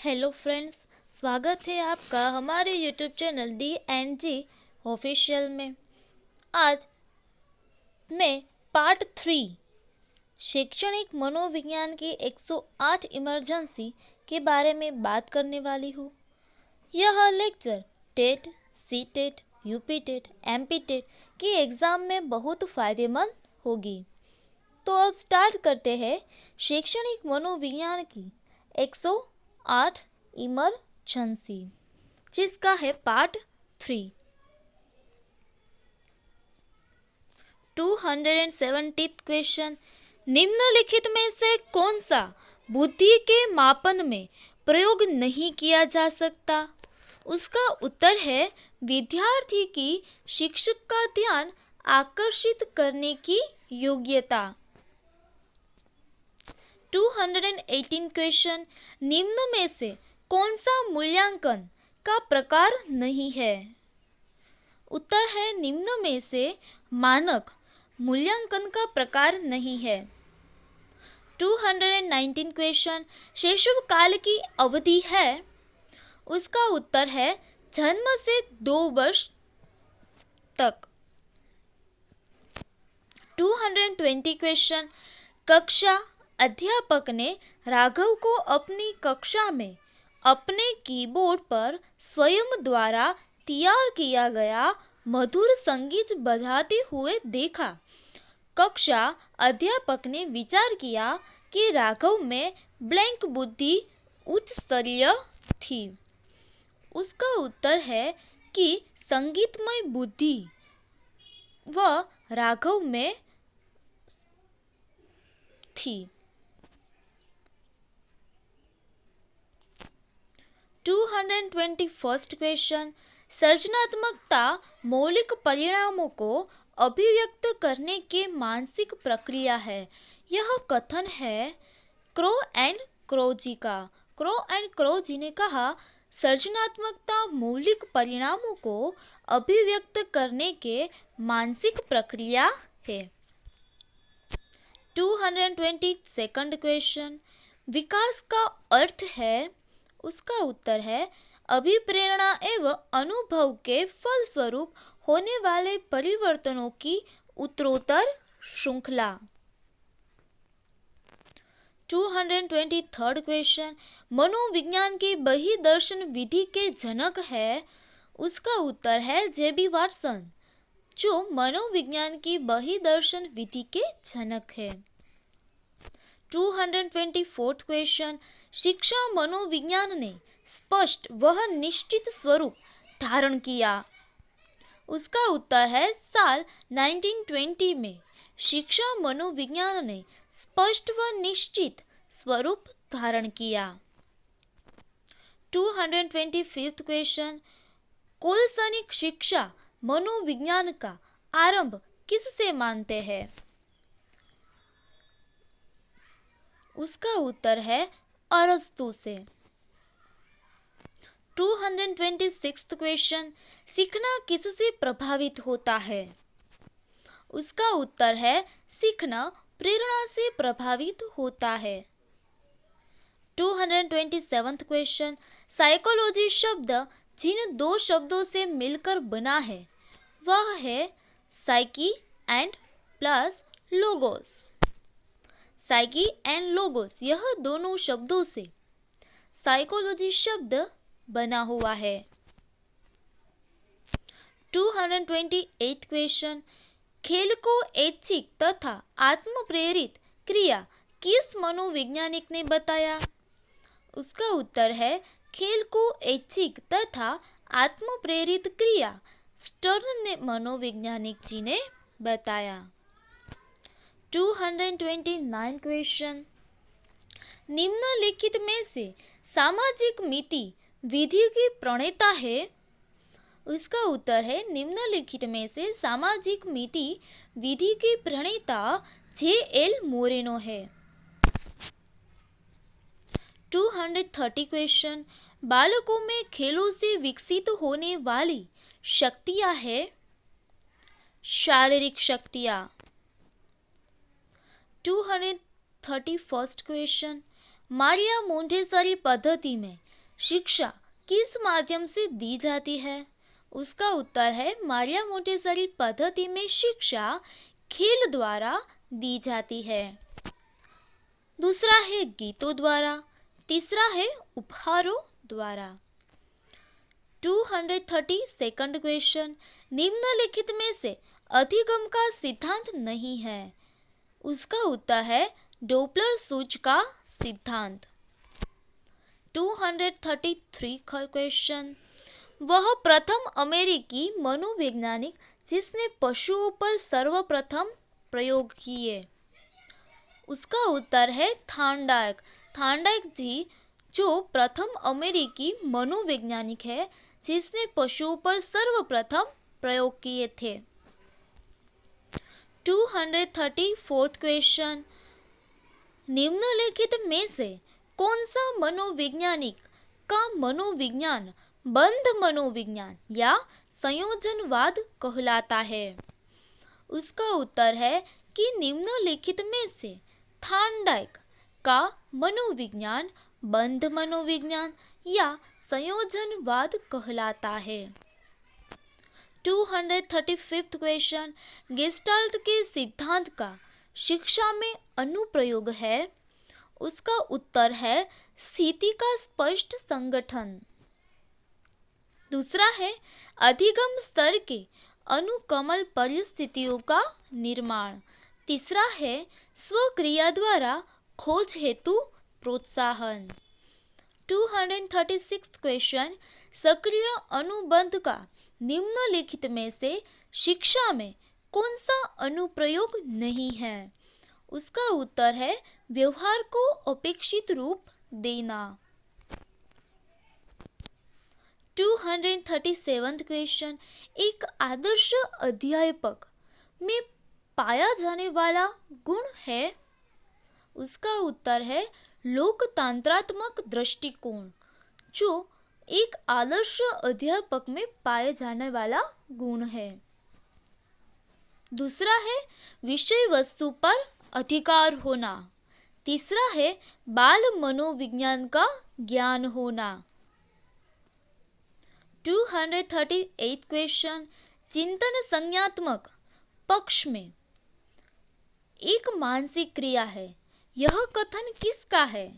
Hello friends, स्वागत है आपका हमारे यूट्यूब चैनल D&G ऑफिशियल में। आज मैं पार्ट 3 शैक्षणिक मनोविज्ञान की 108 इमरजेंसी के बारे में बात करने वाली हूँ। यह lecture TET, C TET, UP TET, MP TET की एग्ज़ाम में बहुत फ़ायदेमंद होगी। तो अब स्टार्ट करते हैं शैक्षणिक मनोविज्ञान की 108 इमरजेंसी, जिसका है पार्ट 3। 270th क्वेश्चन, निम्नलिखित में से कौन सा बुद्धि के मापन में प्रयोग नहीं किया जा सकता? उसका उत्तर है विद्यार्थी की शिक्षक का ध्यान आकर्षित करने की योग्यता। 218 क्वेश्चन, निम्न में से कौन सा मूल्यांकन का प्रकार नहीं है? उत्तर है निम्न में से मानक मूल्यांकन का प्रकार नहीं है। 219 क्वेश्चन, शैशव काल की अवधि है? उसका उत्तर है जन्म से 2 वर्ष तक। 220 क्वेश्चन, कक्षा अध्यापक ने राघव को अपनी कक्षा में अपने कीबोर्ड पर स्वयं द्वारा तैयार किया गया मधुर संगीत बजाते हुए देखा। कक्षा अध्यापक ने विचार किया कि राघव में ब्लैंक बुद्धि उच्च स्तरीय थी। उसका उत्तर है कि संगीतमय बुद्धि वह राघव में थी। 221st क्वेश्चन, सृजनात्मकता मौलिक परिणामों को अभिव्यक्त करने के मानसिक प्रक्रिया है। यह कथन है क्रो एंड क्रोजी का। क्रो एंड क्रोजी ने कहा सृजनात्मकता मौलिक परिणामों को अभिव्यक्त करने के मानसिक प्रक्रिया है। 222nd क्वेश्चन, विकास का अर्थ है? उसका उत्तर है अभिप्रेरणा एवं अनुभव के फलस्वरूप होने वाले परिवर्तनों की उत्तरोत्तर श्रृंखला। 223rd क्वेश्चन, मनोविज्ञान की बहिर्दर्शन विधि के जनक है? उसका उत्तर है जेबी वाटसन, जो मनोविज्ञान की बहिर्दर्शन विधि के जनक है। 224th क्वेश्चन, शिक्षा मनोविज्ञान ने स्पष्ट वह निश्चित स्वरूप धारण किया? उसका उत्तर है साल 1920 में शिक्षा मनोविज्ञान ने स्पष्ट व निश्चित स्वरूप धारण किया। 225th क्वेश्चन, कोलसनिक शिक्षा मनोविज्ञान का आरंभ किससे मानते हैं? उसका उत्तर है अरस्तु से। 226th क्वेश्चन, सीखना किससे प्रभावित होता है? उसका उत्तर है सीखना प्रेरणा से प्रभावित होता है। 227th क्वेश्चन, साइकोलॉजी शब्द जिन 2 शब्दों से मिलकर बना है वह है psyche and plus logos. Psyche and logos, यह दोनों शब्दों से साइकोलॉजी शब्द बना हुआ है। 228 क्वेश्चन, खेल को ऐच्छिक तथा आत्म प्रेरित क्रिया किस मनोवैज्ञानिक ने बताया? उसका उत्तर है खेल को ऐच्छिक तथा आत्म प्रेरित क्रिया स्टर्न ने मनोवैज्ञानिक जी ने बताया। 229 क्वेश्चन, निम्नलिखित में से सामाजिक मिति विधि की प्रणेता है? उसका उत्तर है निम्नलिखित में से सामाजिक मिति विधि की प्रणेता J.L. मोरेनो है। 230 क्वेश्चन, बालकों में खेलों से विकसित होने वाली शक्तियां है? शारीरिक शक्तियां। 231st क्वेश्चन, मारिया मोंटेसरी पद्धति में शिक्षा किस माध्यम से दी जाती है? उसका उत्तर है मारिया मोंटेसरी पद्धति में शिक्षा खेल द्वारा दी जाती है। दूसरा है गीतों द्वारा, तीसरा है उपहारों द्वारा। 232 क्वेश्चन, निम्नलिखित में से अधिगम का सिद्धांत नहीं है। उसका उत्तर है डोपलर सूच का सिद्धांत। 233 क्वेश्चन, वह प्रथम अमेरिकी मनोवैज्ञानिक जिसने पशुओं पर सर्वप्रथम प्रयोग किए। उसका उत्तर है थॉर्नडाइक। थॉर्नडाइक जी जो प्रथम अमेरिकी मनोवैज्ञानिक है जिसने पशुओं पर सर्वप्रथम प्रयोग किए थे। 234 क्वेश्चन, निम्नलिखित में से कौन सा मनोवैज्ञानिक का मनोविज्ञान बंध मनोविज्ञान या संयोजनवाद कहलाता है? उसका उत्तर है कि निम्नलिखित में से थॉर्नडाइक का मनोविज्ञान बंध मनोविज्ञान या संयोजनवाद कहलाता है। 235 क्वेश्चन, गेस्टाल्ट के सिद्धांत का शिक्षा में अनुप्रयोग है। उसका उत्तर है स्थिति का स्पष्ट संगठन। दूसरा है अधिगम स्तर के अनुकमल परिस्थितियों का निर्माण। तीसरा है स्वक्रिया द्वारा खोज हेतु प्रोत्साहन। 236 क्वेश्चन, सक्रिय अनुबंध का निम्नलिखित में से शिक्षा में कौन सा अनुप्रयोग नहीं है? उसका उत्तर है व्यवहार को अपेक्षित रूप देना। 237 क्वेश्चन, एक आदर्श अध्यापक में पाया जाने वाला गुण है। उसका उत्तर है लोकतंत्रात्मक दृष्टिकोण, जो एक आदर्श अध्यापक में पाए जाने वाला गुण है। दूसरा है विषय वस्तु पर अधिकार होना। तीसरा है बाल मनोविज्ञान का ज्ञान होना। 238 क्वेश्चन, चिंतन संज्ञात्मक पक्ष में एक मानसिक क्रिया है, यह कथन किसका है?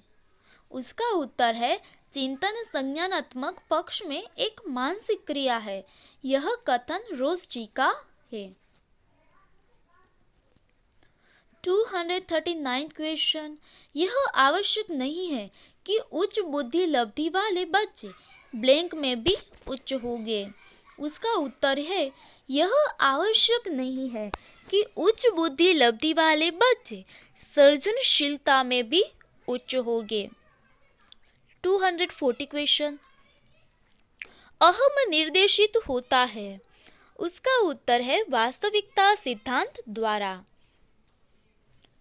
उसका उत्तर है चिंतन संज्ञानात्मक पक्ष में एक मानसिक क्रिया है, यह कथन रोज जी का है। 239 क्वेश्चन, यह आवश्यक नहीं है कि उच्च बुद्धि लब्धि वाले बच्चे ब्लैंक में भी उच्च होंगे। उसका उत्तर है यह आवश्यक नहीं है कि उच्च बुद्धि लब्धि वाले बच्चे सृजनशीलता में भी उच्च होंगे। 240 क्वेश्चन, अहम निर्देशित होता है। उसका उत्तर है वास्तविकता सिद्धांत द्वारा।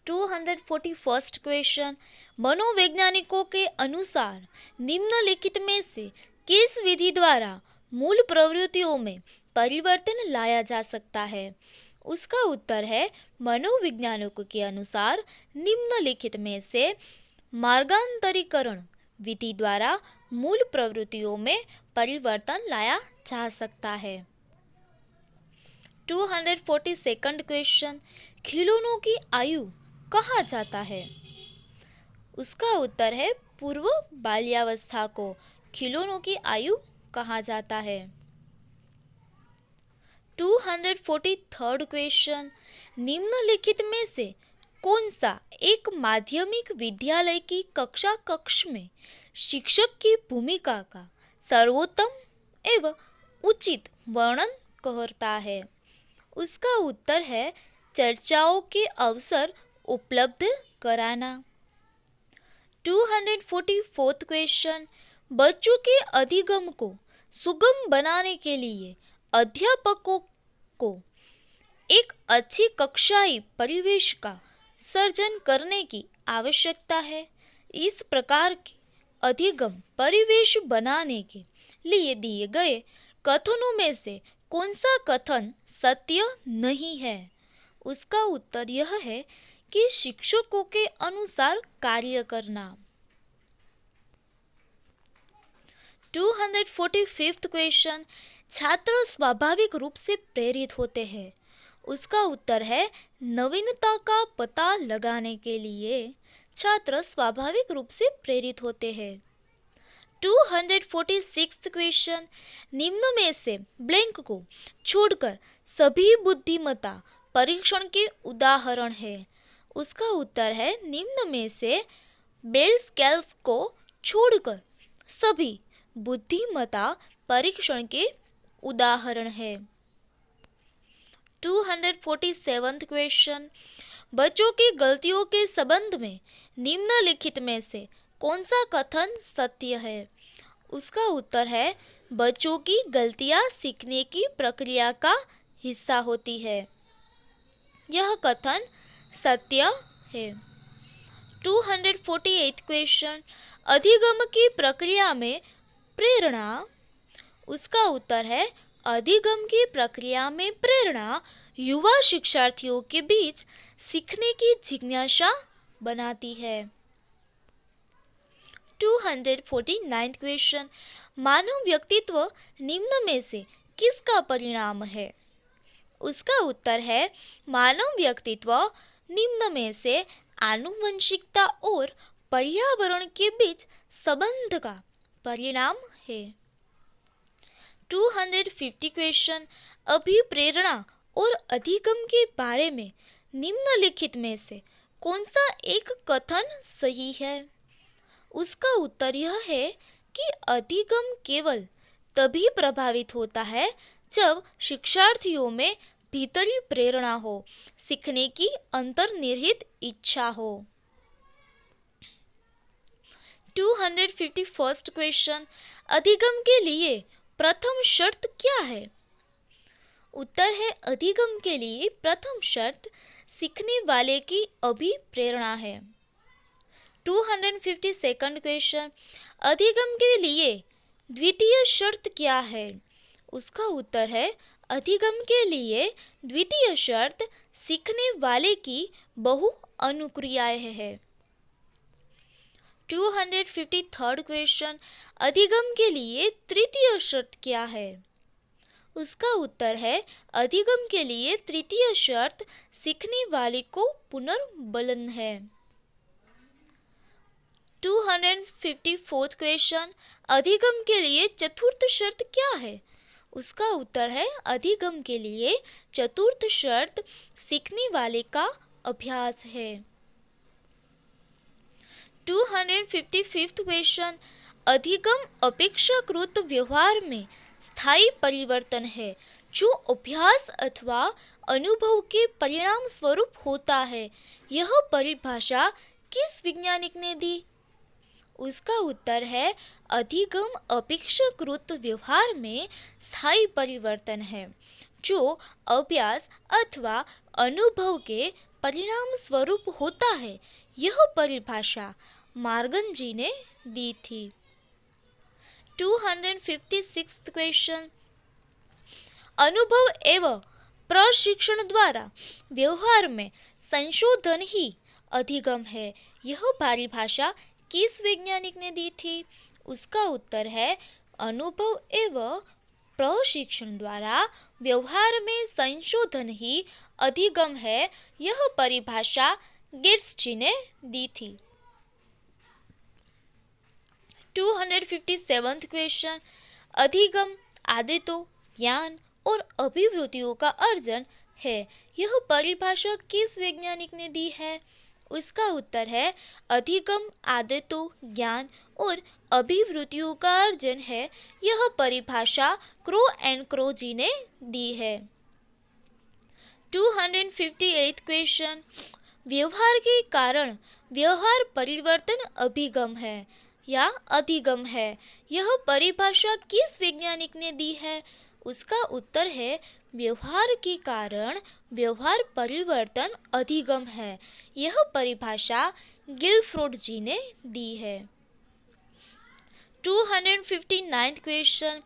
241 क्वेश्चन, मनोवैज्ञानिकों के अनुसार निम्नलिखित में से किस विधि द्वारा मूल प्रवृत्तियों में परिवर्तन लाया जा सकता है? उसका उत्तर है मनोवैज्ञानिकों के अनुसार निम्नलिखित में से मार्गांतरीकरण विधि द्वारा मूल प्रवृत्तियों में परिवर्तन लाया जा सकता है। 242 क्वेश्चन, खिलौनों की आयु कहा जाता है? उसका उत्तर है पूर्व बाल्यावस्था को खिलौनों की आयु कहा जाता है। 243 क्वेश्चन, निम्नलिखित में से कौन सा एक माध्यमिक विद्यालय की कक्षा कक्ष में शिक्षक की भूमिका का सर्वोत्तम एवं उचित वर्णन करता है? उसका उत्तर है चर्चाओं के अवसर उपलब्ध कराना। 244 क्वेश्चन, बच्चों के अधिगम को सुगम बनाने के लिए अध्यापकों को एक अच्छी कक्षाई परिवेश का सर्जन करने की आवश्यकता है। इस प्रकार के अधिगम परिवेश बनाने के लिए दिए गए कथनों में से कौन सा कथन सत्य नहीं है? उसका उत्तर यह है कि शिक्षकों के अनुसार कार्य करना। 245th क्वेश्चन, छात्र स्वाभाविक रूप से प्रेरित होते हैं। उसका उत्तर है नवीनता का पता लगाने के लिए छात्र स्वाभाविक रूप से प्रेरित होते हैं। 246th क्वेश्चन, निम्न में से ब्लैंक को छोड़कर सभी बुद्धिमत्ता परीक्षण के उदाहरण है। उसका उत्तर है निम्न में से बेल स्केल्स को छोड़कर सभी बुद्धिमत्ता परीक्षण के उदाहरण है। 247th क्वेश्चन, बच्चों की गलतियों के संबंध में निम्नलिखित में से कौन सा कथन सत्य है? उसका उत्तर है बच्चों की गलतियां सीखने की प्रक्रिया का हिस्सा होती है। यह कथन सत्य है। 248th क्वेश्चन, अधिगम की प्रक्रिया में प्रेरणा। उसका उत्तर है अधिगम की प्रक्रिया में प्रेरणा युवा शिक्षार्थियों के बीच सीखने की जिज्ञासा बनाती है। 249th क्वेश्चन, मानव व्यक्तित्व निम्न में से किसका परिणाम है? उसका उत्तर है मानव व्यक्तित्व निम्न में से आनुवंशिकता और पर्यावरण के बीच संबंध का परिणाम है। 250 क्वेश्चन, अभिप्रेरणा और अधिगम के बारे में निम्नलिखित में से कौन सा एक कथन सही है? उसका उत्तर यह है कि अधिगम केवल तभी प्रभावित होता है जब शिक्षार्थियों में भीतरी प्रेरणा हो, सीखने की अंतर्निहित इच्छा हो। 251st क्वेश्चन, अधिगम के लिए प्रथम शर्त क्या है? उत्तर है अधिगम के लिए प्रथम शर्त सीखने वाले की अभिप्रेरणा है। 252nd क्वेश्चन, अधिगम के लिए द्वितीय शर्त क्या है? उसका उत्तर है अधिगम के लिए द्वितीय शर्त सीखने वाले की बहु अनुक्रियाएं है। 253rd क्वेश्चन, अधिगम के लिए तृतीय शर्त क्या है? उसका उत्तर है अधिगम के लिए तृतीय शर्त सीखने वाले को पुनर्बलन है। 254th क्वेश्चन, अधिगम के लिए चतुर्थ शर्त क्या है? उसका उत्तर है अधिगम के लिए चतुर्थ शर्त सीखने वाले का अभ्यास है। 255th क्वेश्चन, अधिगम अपेक्षाकृत व्यवहार में स्थायी परिवर्तन है जो अभ्यास अथवा अनुभव के परिणाम स्वरूप होता है। यह परिभाषा किस वैज्ञानिक ने दी? उसका उत्तर है अधिगम अपेक्षाकृत व्यवहार में स्थायी परिवर्तन है जो अभ्यास अथवा अनुभव के परिणाम स्वरूप होता है। यह परिभाषा मॉर्गन जी ने दी थी। 256th क्वेश्चन, अनुभव एवं प्रशिक्षण द्वारा व्यवहार में संशोधन ही अधिगम है। यह परिभाषा किस वैज्ञानिक ने दी थी? उसका उत्तर है अनुभव एवं प्रशिक्षण द्वारा व्यवहार में संशोधन ही अधिगम है। यह परिभाषा गेट्स जी ने दी थी। 257th क्वेश्चन, अधिगम आदतों, ज्ञान और अभिवृत्तियों का अर्जन है। यह परिभाषा किस वैज्ञानिक ने दी है? उसका उत्तर है अधिगम आदतों, ज्ञान और अभिवृत्तियों का अर्जन है। यह परिभाषा क्रो एंड क्रो जी ने दी है। 258th क्वेश्चन, व्यवहार के कारण व्यवहार परिवर्तन अभिगम है या अधिगम है। यह परिभाषा किस वैज्ञानिक ने दी है? उसका उत्तर है व्यवहार के कारण व्यवहार परिवर्तन अधिगम है। यह परिभाषा गिलफ्रोड जी ने दी है। 259th क्वेश्चन,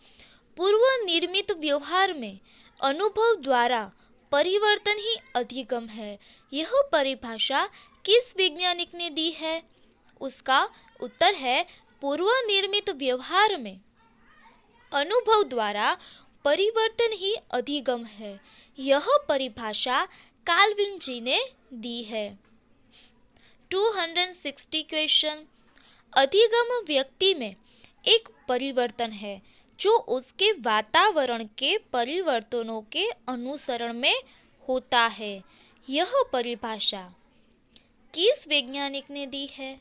पूर्व निर्मित व्यवहार में अनुभव द्वारा परिवर्तन ही अधिगम है। यह परिभाषा किस वैज्ञानिक ने दी है? उसका उत्तर है पूर्व निर्मित व्यवहार में अनुभव द्वारा परिवर्तन ही अधिगम है। यह परिभाषा काल्विन जी ने दी है। 260 क्वेश्चन। अधिगम व्यक्ति में एक परिवर्तन है जो उसके वातावरण के परिवर्तनों के अनुसरण में होता है। यह परिभाषा किस वैज्ञानिक ने दी है?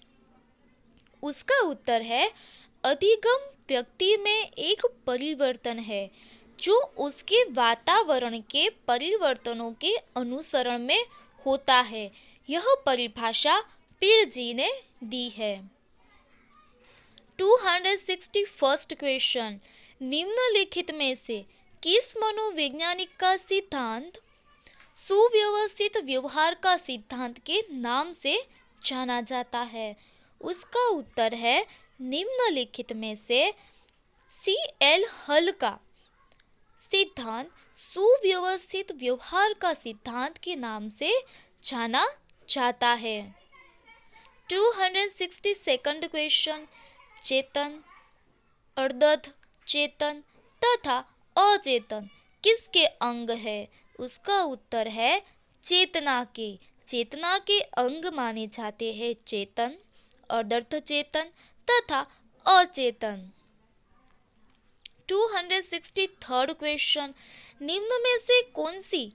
उसका उत्तर है अधिगम व्यक्ति में एक परिवर्तन है जो उसके वातावरण के परिवर्तनों के अनुसरण में होता है। यह परिभाषा पीर जी ने दी है। 261 क्वेश्चन। निम्नलिखित में से किस मनोवैज्ञानिक का सिद्धांत सुव्यवस्थित व्यवहार का सिद्धांत के नाम से जाना जाता है? उसका उत्तर है निम्नलिखित में से CL हल का सिद्धांत सुव्यवस्थित व्यवहार का सिद्धांत के नाम से जाना जाता है। 262 क्वेश्चन। चेतन, अर्धत चेतन तथा अचेतन किसके अंग है? उसका उत्तर है चेतना के। चेतना के अंग माने जाते हैं चेतन, अर्धत चेतन तथा अचेतन। 263 क्वेश्चन। निम्न में से कौन सी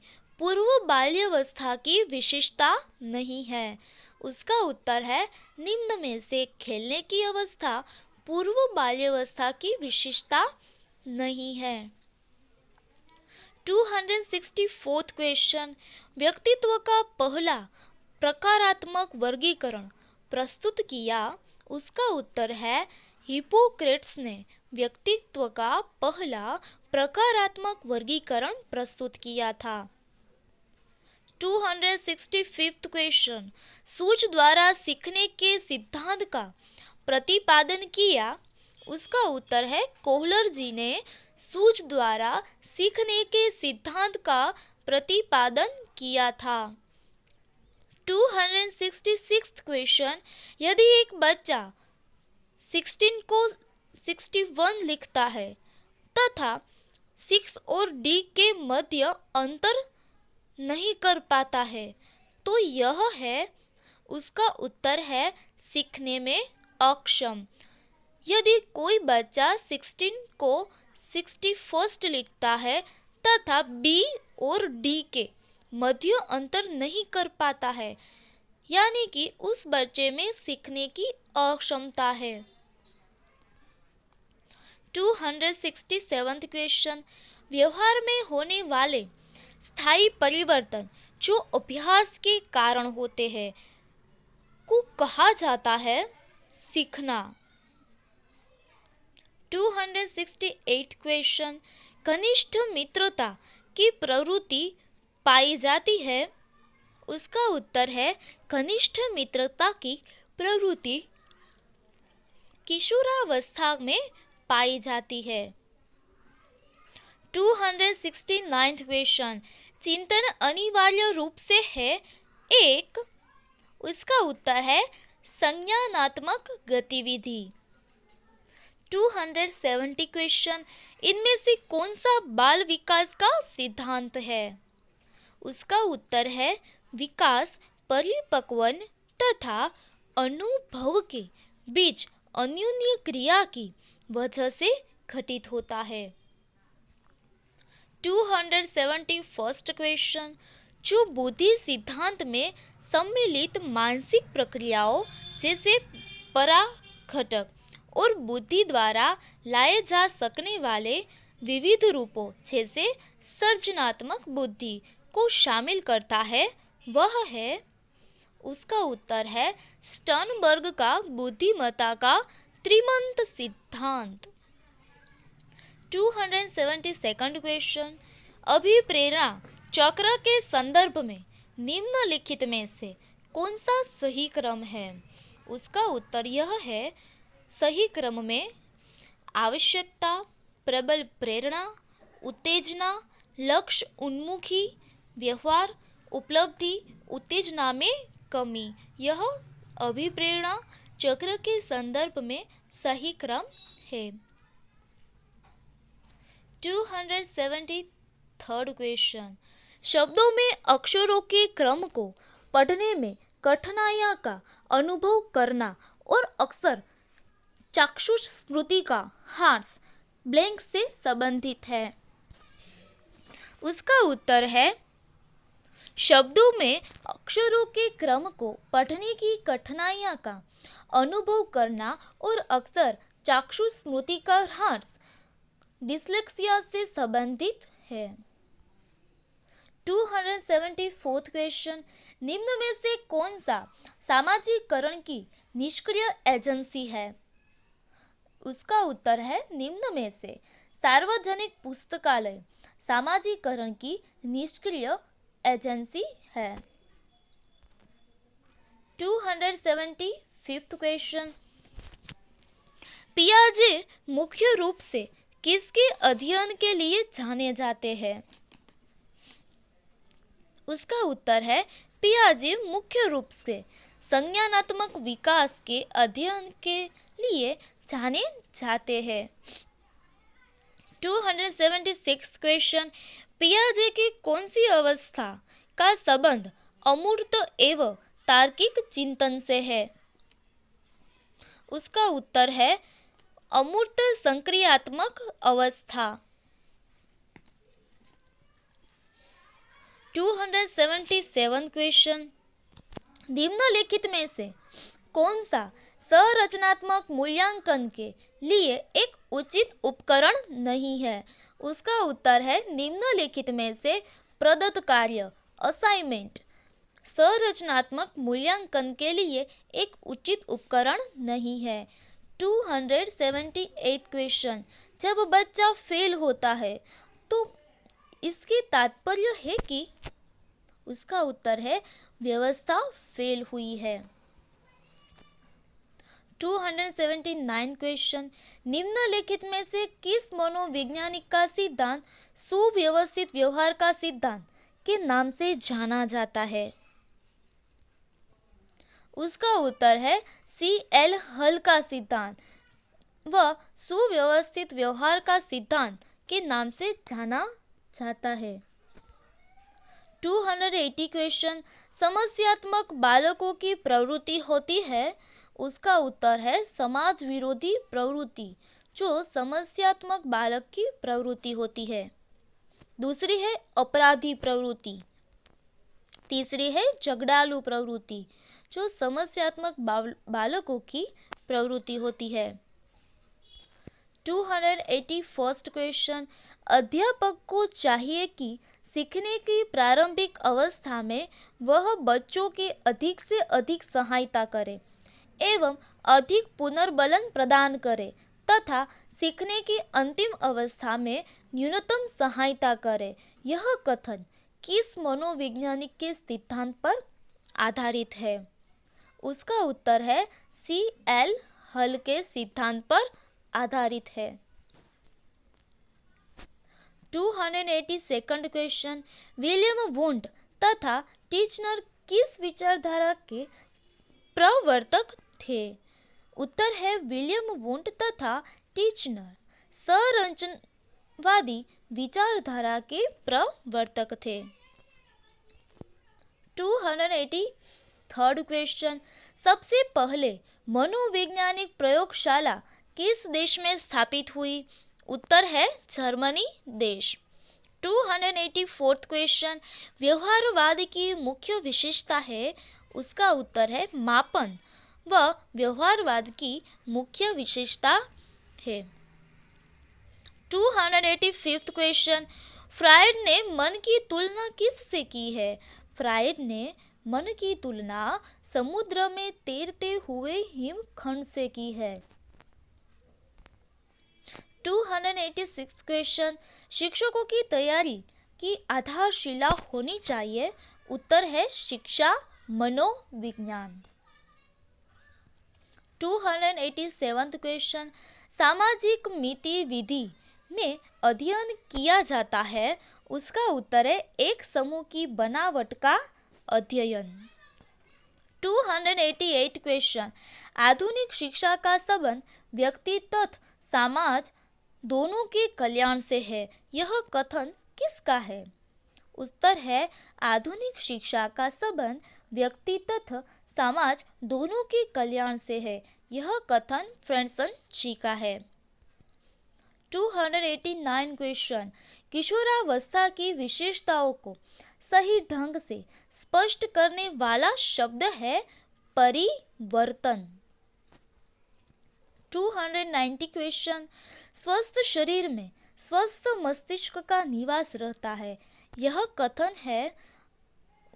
पूर्व बाल्यावस्था की विशेषता नहीं है? उसका उत्तर है निम्न में से खेलने की अवस्था पूर्व बाल्यावस्था की विशेषता नहीं है। 264 क्वेश्चन। व्यक्तित्व का पहला प्रकारात्मक वर्गीकरण प्रस्तुत किया। उसका उत्तर है हिप्पोक्रेट्स ने व्यक्तित्व का पहला प्रकारात्मक वर्गीकरण प्रस्तुत किया था। 265 क्वेश्चन। सूझ द्वारा सीखने के सिद्धांत का प्रतिपादन किया। उसका उत्तर है कोहलर जी ने सूझ द्वारा सीखने के सिद्धांत का प्रतिपादन किया था। 266 क्वेश्चन। यदि एक बच्चा 16 को 61 लिखता है तथा 6 और D के मध्य अंतर नहीं कर पाता है तो यह है? उसका उत्तर है सीखने में अक्षम। यदि कोई बच्चा 16 को 61 लिखता है तथा B और D के मध्य अंतर नहीं कर पाता है, यानी कि उस बच्चे में सीखने की अक्षमता है। 267 क्वेश्चन। व्यवहार में होने वाले स्थायी परिवर्तन जो अभ्यास के कारण होते हैं को कहा जाता है सीखना। 268 क्वेश्चन। घनिष्ठ मित्रता की प्रवृत्ति पाई जाती है। उसका उत्तर है घनिष्ठ मित्रता की प्रवृत्ति किशोरावस्था में पाई जाती है। 269 क्वेश्चन। चिंतन अनिवार्य रूप से है एक। उसका उत्तर है संज्ञानात्मक गतिविधि। 270 क्वेश्चन। इनमें से कौन सा बाल विकास का सिद्धांत है? उसका उत्तर है विकास परिपक्वन तथा अनुभव के बीच अन्योन्य क्रिया की वजह से घटित होता है। 271 क्वेश्चन। जो बुद्धि सिद्धांत में सम्मिलित मानसिक प्रक्रियाओं जैसे पराघटक और बुद्धि द्वारा लाए जा सकने वाले विविध रूपों जैसे सर्जनात्मक बुद्धि को शामिल करता है वह है? उसका उत्तर है स्टर्नबर्ग का बुद्धिमत्ता का त्रिमंत सिद्धांत। 272 क्वेश्चन। अभिप्रेरणा चक्र के संदर्भ में निम्नलिखित में से कौन सा सही क्रम है? उसका उत्तर यह है सही क्रम में आवश्यकता, प्रबल प्रेरणा, उत्तेजना, लक्ष्य उन्मुखी व्यवहार, उपलब्धि, उत्तेजना में कमी, यह अभिप्रेरणा चक्र के संदर्भ में सही क्रम है। 273rd क्वेश्चन, शब्दों में अक्षरों के क्रम को पढ़ने में कठिनाइयाँ का अनुभव करना और अक्सर चाक्षुष स्मृति का ह्रास ब्लैंक से संबंधित है। उसका उत्तर है, शब्दों में अक्षरों के क्रम को पढ़ने की कठिनाइयाँ का अनुभव करना और अक्सर चाक्षुष स्मृति का ह्रास डिस्लेक्सिया से संबंधित है। 274th क्वेश्चन, निम्न में से कौन सा सामाजिकरण की निष्क्रिय एजेंसी है? उसका उत्तर है, निम्न में से सार्वजनिक पुस्तकालय सामाजिकरण की निष्क्रिय एजेंसी है। 275th क्वेश्चन, पियाजे मुख्य रूप से किसके अध्ययन के लिए जाने जाते हैं? उसका उत्तर है, पियाजे मुख्य रूप से संज्ञानात्मक विकास के अध्ययन के लिए जाने जाते हैं। 276 क्वेश्चन, पियाजे की कौन सी अवस्था का संबंध अमूर्त एवं तार्किक चिंतन से है? उसका उत्तर है, अमूर्त संक्रियात्मक अवस्था। 277 क्वेश्चन, निम्नलिखित में से कौन सा संरचनात्मक मूल्यांकन के लिए एक उचित उपकरण नहीं है? उसका उत्तर है, निम्नलिखित में से प्रदत्त कार्य असाइनमेंट संरचनात्मक मूल्यांकन के लिए एक उचित उपकरण नहीं है। 278 क्वेश्चन, जब बच्चा फेल होता है तो इसके तात्पर्य है कि? उसका उत्तर है, व्यवस्था फेल हुई है। 279 क्वेश्चन, निम्नलिखित में से किस मनोवैज्ञानिक का सिद्धांत सुव्यवस्थित व्यवहार का सिद्धांत के नाम से जाना जाता है? उसका उत्तर है, CL हल का सिद्धांत व सुव्यवस्थित व्यवहार का सिद्धांत के नाम से जाना जाता है। 280 क्वेश्चन, समस्यात्मक बालकों की प्रवृत्ति होती है? उसका उत्तर है, समाज विरोधी प्रवृत्ति जो समस्यात्मक बालक की प्रवृत्ति होती है। दूसरी है अपराधी प्रवृत्ति, तीसरी है झगड़ालू प्रवृत्ति जो समस्यात्मक बालकों की प्रवृत्ति होती है। 281st क्वेश्चन, अध्यापक को चाहिए कि सीखने की प्रारंभिक अवस्था में वह बच्चों की अधिक से अधिक सहायता करे एवं अधिक पुनर्बलन प्रदान करे तथा सीखने की अंतिम अवस्था में न्यूनतम सहायता करे। यह कथन किस मनोवैज्ञानिक के सिद्धांत पर आधारित है? उसका उत्तर है, CL हल के सिद्धांत पर आधारित है। 282nd क्वेश्चन, विलियम वुंड तथा टीचनर किस विचारधारा के प्रवर्तक थे? उत्तर है, विलियम वुंड तथा टीचनर संरचनावादी विचारधारा के प्रवर्तक थे। 283rd क्वेश्चन, सबसे पहले मनोवैज्ञानिक प्रयोगशाला किस देश में स्थापित हुई? उत्तर है, जर्मनी देश। 284th क्वेश्चन, व्यवहारवाद की मुख्य विशेषता है? उसका उत्तर है, मापन व व्यवहारवाद की मुख्य विशेषता है। 285th क्वेश्चन, फ्रायड ने मन की तुलना किससे की है? फ्रायड ने मन की तुलना समुद्र में तैरते हुए हिमखंड से की है। 286 क्वेश्चन, शिक्षकों की तैयारी की आधारशिला होनी चाहिए? उत्तर है, शिक्षा मनोविज्ञान। 287 क्वेश्चन, सामाजिक मिति विधि में अध्ययन किया जाता है? उसका उत्तर है, एक समूह की बनावट का अध्ययन। 288 क्वेश्चन, आधुनिक शिक्षा का संबंध व्यक्ति तथा समाज दोनों के कल्याण से है। यह कथन किसका है? उत्तर है आधुनिक शिक्षा का संबंध व्यक्ति तथा समाज दोनों के कल्याण से है। यह कथन फ्रेंसन जी का है। 289 क्वेश्चन, किशोरावस्था की विशेषताओं को सही ढंग से स्पष्ट करने वाला शब्द है परिवर्तन। 290 क्वेश्चन, स्वस्थ शरीर में स्वस्थ मस्तिष्क का निवास रहता है। यह कथन है,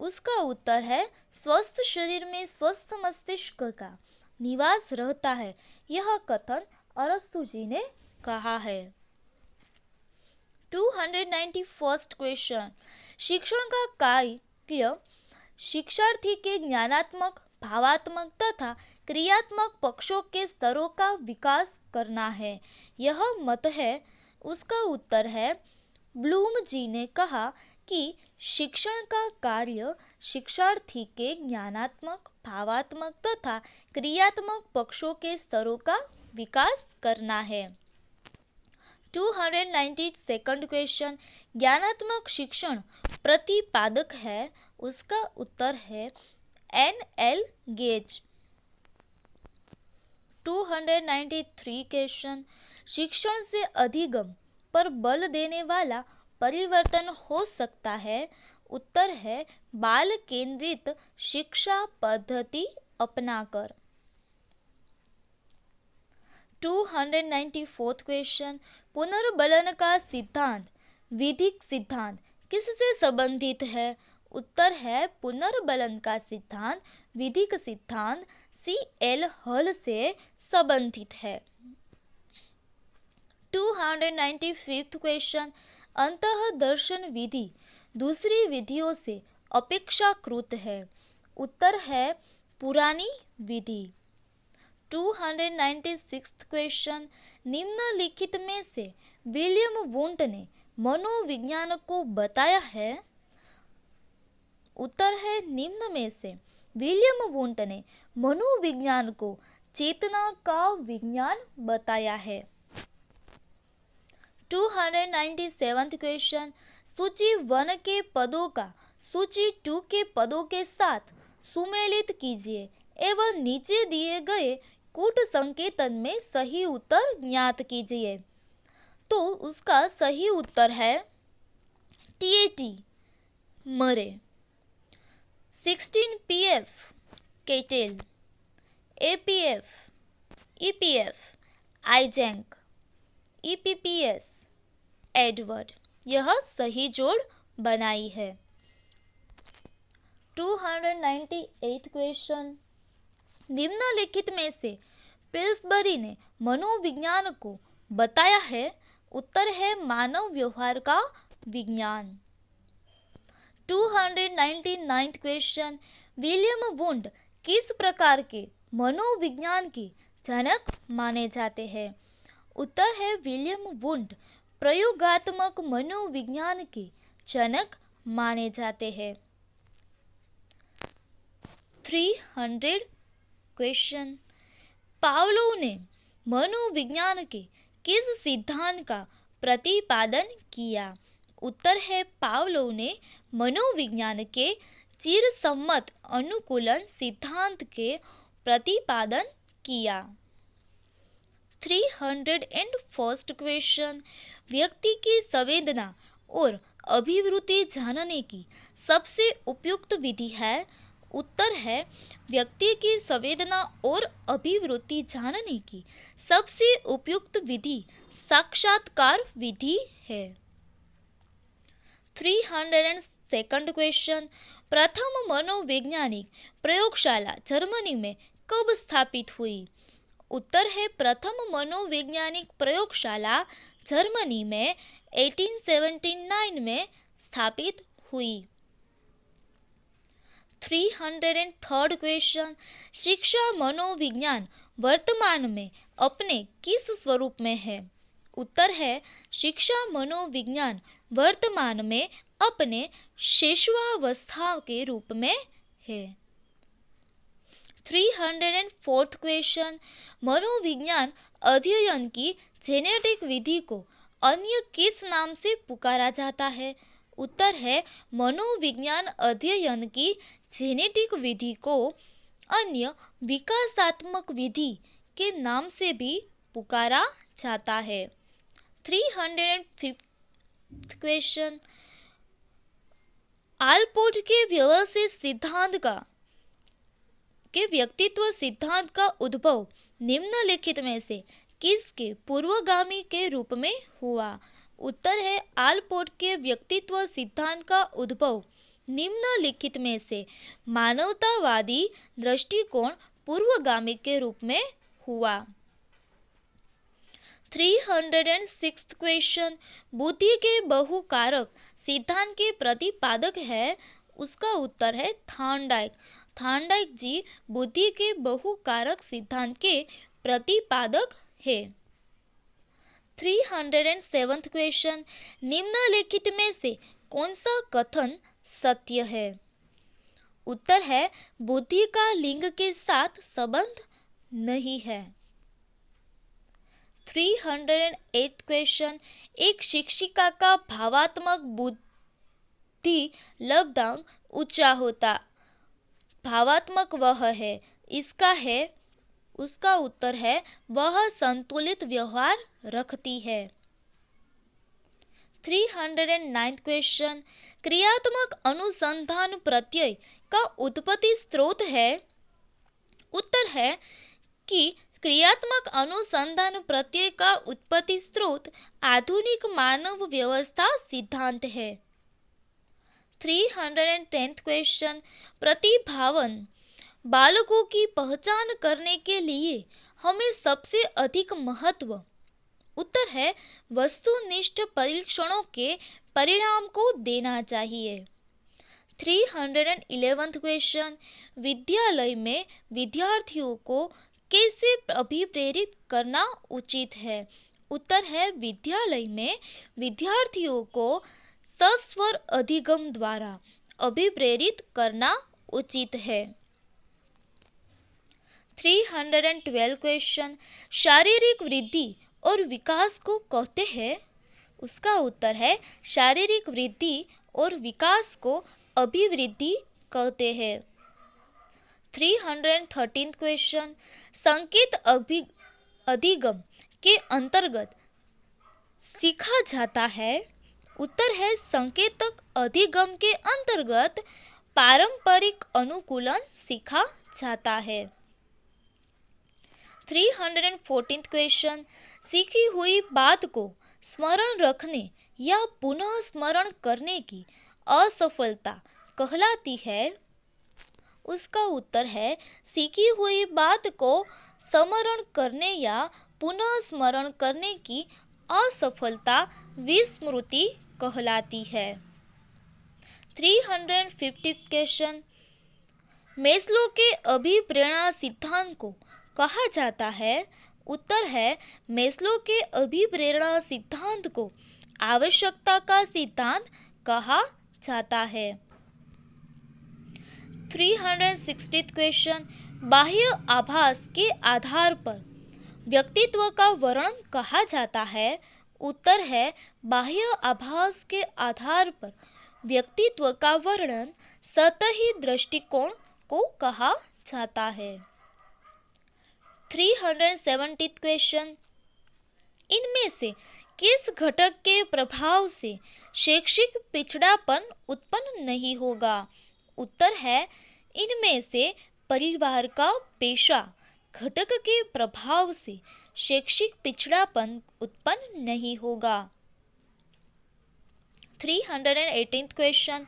उसका उत्तर है स्वस्थ शरीर में स्वस्थ मस्तिष्क का निवास रहता है। यह कथन अरस्तु जी ने कहा है। 291 क्वेश्चन, शिक्षण का कार्य शिक्षार्थी के ज्ञानात्मक, भावात्मक तथा क्रियात्मक पक्षों के स्तरों का विकास करना है। यह मत है, उसका उत्तर है ब्लूम जी ने कहा कि शिक्षण का कार्य शिक्षार्थी के ज्ञानात्मक, भावात्मक तथा क्रियात्मक पक्षों के स्तरों का विकास करना है। 292 क्वेश्चन, ज्ञानात्मक शिक्षण प्रतिपादक है। उसका उत्तर है N.L. गेज। 293 क्वेश्चन, शिक्षण से अधिगम पर बल देने वाला परिवर्तन हो सकता है। उत्तर है बाल केंद्रित शिक्षा पद्धति अपनाकर। 294 क्वेश्चन, पुनर्बलन का सिद्धांत विधिक सिद्धांत किससे संबंधित है? उत्तर है पुनर्बलन का सिद्धांत विधिक सिद्धांत C.L. हल से संबंधित है। 295 क्वेश्चन, अंतः दर्शन विधि दूसरी विधियों से अपेक्षाकृत है। उत्तर है पुरानी विधि। 296 क्वेश्चन, निम्नलिखित में से विलियम वुंट ने मनोविज्ञान को बताया है। उत्तर है निम्न में से विलियम वुंट ने मनोविज्ञान को चेतना का विज्ञान बताया है। 297 क्वेश्चन, सूची 1 के पदों का सूची 2 के पदों के साथ सुमेलित कीजिए एवं नीचे दिए गए कूट संकेतन में सही उत्तर ज्ञात कीजिए। तो उसका सही उत्तर है TAT मरे, 16 PF kettle, APF EPF आइजैंक, EPPS Edward. यह सही जोड़ बनाई है। 298 क्वेश्चन, निम्नलिखित में से पिल्सबरी ने मनोविज्ञान को बताया है। उत्तर है मानव व्यवहार का विज्ञान। 299 क्वेश्चन, विलियम वुंट किस प्रकार के मनोविज्ञान के जनक माने जाते हैं? उत्तर है विलियम वुंट प्रयोगात्मक मनोविज्ञान के जनक माने जाते हैं। 300 क्वेश्चन, पावलोव ने मनोविज्ञान के किस सिद्धांत का प्रतिपादन किया? उत्तर है पावलोव ने मनोविज्ञान के चिरसम्मत अनुकूलन सिद्धांत के प्रतिपादन किया। 301 क्वेश्चन, व्यक्ति की संवेदना और अभिवृत्ति जानने की सबसे उपयुक्त विधि है। उत्तर है व्यक्ति की संवेदना और अभिवृत्ति जानने की सबसे उपयुक्त विधि साक्षात्कार विधि है। 302 क्वेश्चन, प्रथम मनोवैज्ञानिक प्रयोगशाला जर्मनी में कब स्थापित हुई? उत्तर है प्रथम मनोवैज्ञानिक प्रयोगशाला जर्मनी में 1879 में स्थापित हुई। 303 क्वेश्चन, शिक्षा मनोविज्ञान वर्तमान में अपने किस स्वरूप में है? उत्तर है शिक्षा मनोविज्ञान वर्तमान में अपने शेषवावस्था के रूप में है। 304th क्वेश्चन, मनोविज्ञान अध्ययन की जेनेटिक विधि को अन्य किस नाम से पुकारा जाता है? उत्तर है मनोविज्ञान अध्ययन की जेनेटिक विधि को अन्य विकासात्मक विधि के नाम से भी पुकारा जाता है। 305th क्वेश्चन, आलपोर्ट के व्यक्तित्व सिद्धांत का उद्भव निम्नलिखित में से किसके पूर्वगामी के रूप में हुआ? उत्तर है आलपोर्ट के व्यक्तित्व सिद्धांत का उद्भव निम्नलिखित में से मानवतावादी दृष्टिकोण पूर्वगामी के रूप में हुआ। 306th क्वेश्चन, बुद्धि के बहुकारक सिद्धांत के प्रतिपादक है? उसका उत्तर है थॉर्नडाइक। थॉर्नडाइक जी बुद्धि के बहुकारक सिद्धांत के प्रतिपादक है। 307th क्वेश्चन, निम्नलिखित में से कौन सा कथन सत्य है? उत्तर है बुद्धि का लिंग के साथ संबंध नहीं है। 308 क्वेश्चन, एक शिक्षिका का भावात्मक बुद्धि लब्धांक ऊंचा होता भावात्मक वह है, उसका उत्तर है वह संतुलित व्यवहार रखती है। 309 क्वेश्चन, क्रियात्मक अनुसंधान प्रत्यय का उत्पत्ति स्रोत है? उत्तर है कि क्रियात्मक अनुसंधान प्रत्यय का उत्पत्ति स्रोत आधुनिक मानव व्यवस्था सिद्धांत है। 310th क्वेश्चन, प्रतिभावान बालकों की पहचान करने के लिए हमें सबसे अधिक महत्व? उत्तर है वस्तुनिष्ठ परीक्षणों के परिणाम को देना चाहिए। 311th क्वेश्चन, विद्यालय में विद्यार्थियों को कैसे अभिप्रेरित करना उचित है? उत्तर है विद्यालय में विद्यार्थियों को सस्वर अधिगम द्वारा अभिप्रेरित करना उचित है। 312 क्वेश्चन, शारीरिक वृद्धि और विकास को कहते हैं? उसका उत्तर है शारीरिक वृद्धि और विकास को अभिवृद्धि कहते हैं। 313 क्वेश्चन, संकेत अधिगम के अंतर्गत सीखा जाता है? उत्तर है संकेतक अधिगम के अंतर्गत पारंपरिक अनुकूलन सीखा जाता है। 314 क्वेश्चन, सीखी हुई बात को स्मरण रखने या पुनः स्मरण करने की असफलता कहलाती है? उसका उत्तर है सीखी हुई बात को स्मरण करने या पुनः स्मरण करने की असफलता विस्मृति कहलाती है। 350 क्वेश्चन, मेस्लो के अभिप्रेरणा सिद्धांत को कहा जाता है? उत्तर है मेस्लो के अभिप्रेरणा सिद्धांत को आवश्यकता का सिद्धांत कहा जाता है। 360 क्वेश्चन, बाह्य आभास के आधार पर व्यक्तित्व का वर्णन कहा जाता है? उत्तर है बाह्य आभास के आधार पर व्यक्तित्व का वर्णन सतही दृष्टिकोण को कहा जाता है। 370 क्वेश्चन, इनमें से किस घटक के प्रभाव से शैक्षिक पिछड़ापन उत्पन्न नहीं होगा? उत्तर है इनमें से परिवार का पेशा घटक के प्रभाव से शैक्षिक पिछड़ापन उत्पन्न नहीं होगा। 318 क्वेश्चन,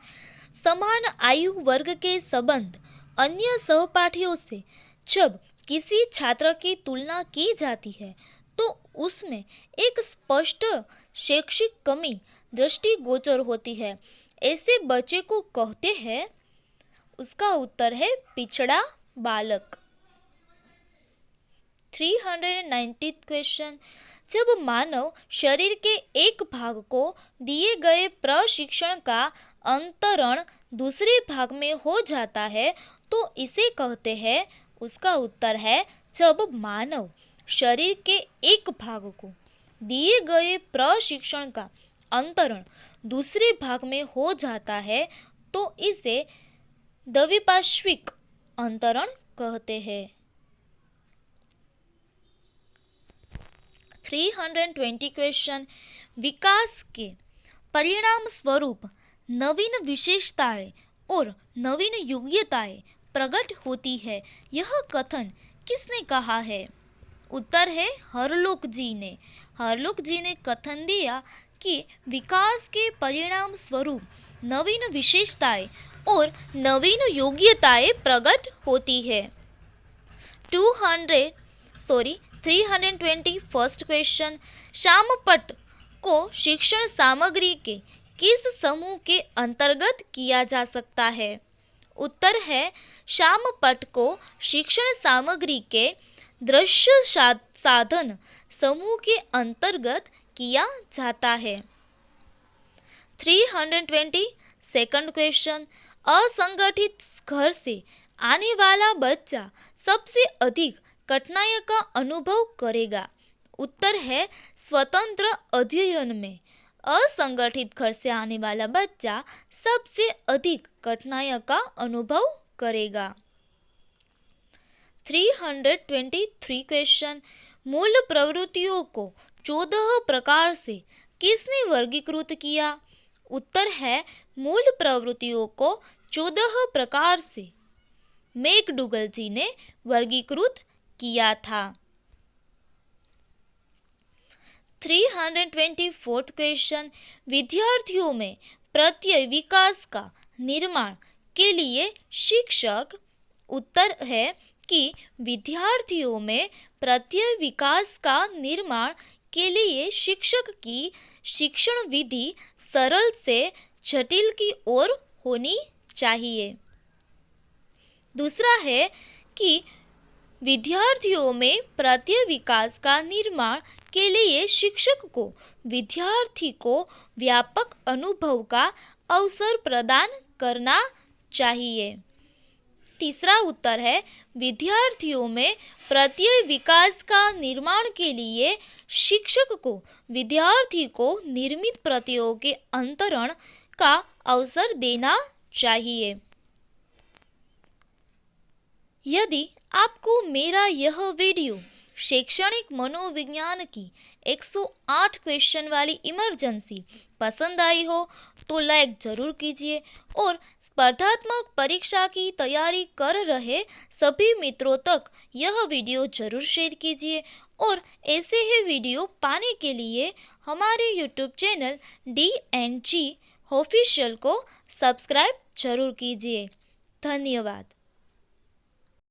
समान आयु वर्ग के संबंध अन्य सहपाठियों से जब किसी छात्र की तुलना की जाती है तो उसमें एक स्पष्ट शैक्षिक कमी दृष्टिगोचर होती है, ऐसे बच्चे को कहते हैं? उसका उत्तर है पिछड़ा बालक। 390 क्वेश्चन, जब मानव शरीर के एक भाग को दिए गए प्रशिक्षण का अंतरण दूसरे भाग में हो जाता है तो इसे कहते हैं? उसका उत्तर है जब मानव शरीर के एक भाग को दिए गए प्रशिक्षण का अंतरण दूसरे भाग में हो जाता है तो इसे द्विपार्श्विक अंतरण कहते हैं। 320 क्वेश्चन। विकास के परिणाम स्वरूप नवीन विशेषताएं और नवीन योग्यताएं प्रकट होती है, यह कथन किसने कहा है? उत्तर है हरलोक जी ने। हरलोक जी ने कथन दिया कि विकास के परिणाम स्वरूप नवीन विशेषताएं और नवीन योग्यताएं प्रकट होती है। 321 क्वेश्चन। श्यामपट्ट को शिक्षण सामग्री के किस समूह के अंतर्गत किया जा सकता है? उत्तर है श्यामपट्ट को शिक्षण सामग्री के दृश्य साधन समूह के अंतर्गत किया जाता है। 322 क्वेश्चन। असंगठित घर से आने वाला बच्चा सबसे अधिक कठिनाई का अनुभव करेगा। उत्तर है स्वतंत्र अध्ययन में असंगठित घर से आने वाला बच्चा सबसे अधिक कठिनाई का अनुभव करेगा। 323 क्वेश्चन। मूल प्रवृत्तियों को 14 प्रकार से किसने वर्गीकृत किया? उत्तर है मूल प्रवृत्तियों को 14 प्रकार से मैकडूगल जी ने वर्गीकृत किया था। 324 क्वेश्चन। विद्यार्थियों में प्रत्यय विकास का निर्माण के लिए शिक्षक। उत्तर है कि विद्यार्थियों में प्रत्यय विकास का निर्माण के लिए शिक्षक की शिक्षण विधि सरल से जटिल की ओर होनी चाहिए। दूसरा है कि विद्यार्थियों में प्रत्यय विकास का निर्माण के लिए शिक्षक को विद्यार्थी को व्यापक अनुभव का अवसर प्रदान करना चाहिए। तीसरा उत्तर है विद्यार्थियों में प्रत्यय विकास का निर्माण के लिए शिक्षक को विद्यार्थी को निर्मित प्रत्ययों के अंतरण का अवसर देना चाहिए। यदि आपको मेरा यह वीडियो शैक्षणिक मनोविज्ञान की 108 क्वेश्चन वाली इमरजेंसी पसंद आई हो तो लाइक ज़रूर कीजिए और स्पर्धात्मक परीक्षा की तैयारी कर रहे सभी मित्रों तक यह वीडियो ज़रूर शेयर कीजिए और ऐसे ही वीडियो पाने के लिए हमारे YouTube चैनल DNG ऑफिशियल को सब्सक्राइब जरूर कीजिए। धन्यवाद।